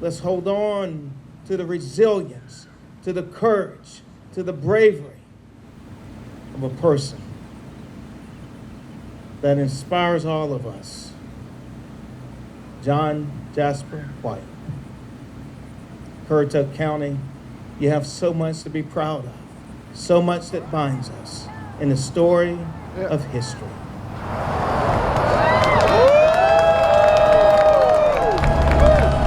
Let's hold on to the resilience, to the courage, to the bravery of a person that inspires all of us. John Jasper White. Currituck County, you have so much to be proud of, so much that binds us in the story of history.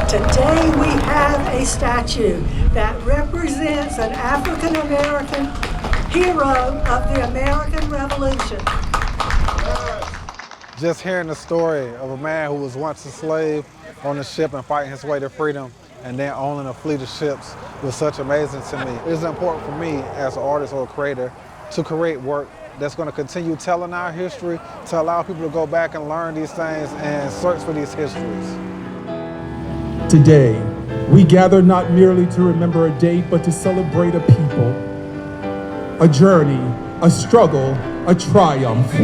Today we have a statue that represents an African American hero of the American Revolution. Just hearing the story of a man who was once a slave on a ship and fighting his way to freedom and then owning a fleet of ships was such amazing to me. It's important for me as an artist or a creator to create work that's going to continue telling our history, to allow people to go back and learn these things and search for these histories. Today, we gather not merely to remember a date, but to celebrate a people, a journey, a struggle, a triumph,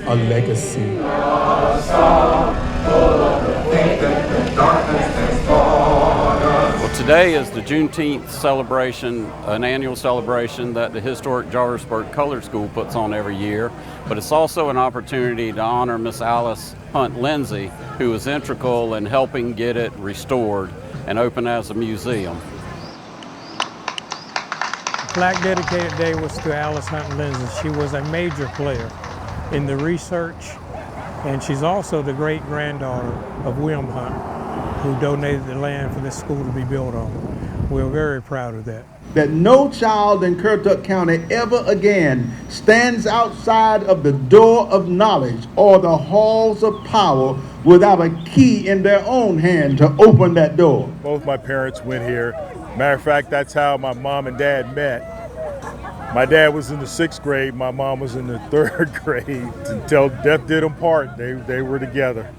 a legacy. Well, today is the Juneteenth celebration, an annual celebration that the Historic Jarvisburg Colored School puts on every year, but it's also an opportunity to honor Miss Alice Hunt Lindsey, who was integral in helping get it restored and open as a museum. The plaque dedicated today was to Alice Hunt Lindsey. She was a major player in the research, and she's also the great-granddaughter of William Hunt, who donated the land for this school to be built on. We're very proud of that. That no child in Currituck County ever again stands outside of the door of knowledge or the halls of power without a key in their own hand to open that door. Both my parents went here. Matter of fact, that's how my mom and dad met. My dad was in the 6th grade, my mom was in the 3rd grade. Until death did them part, they were together.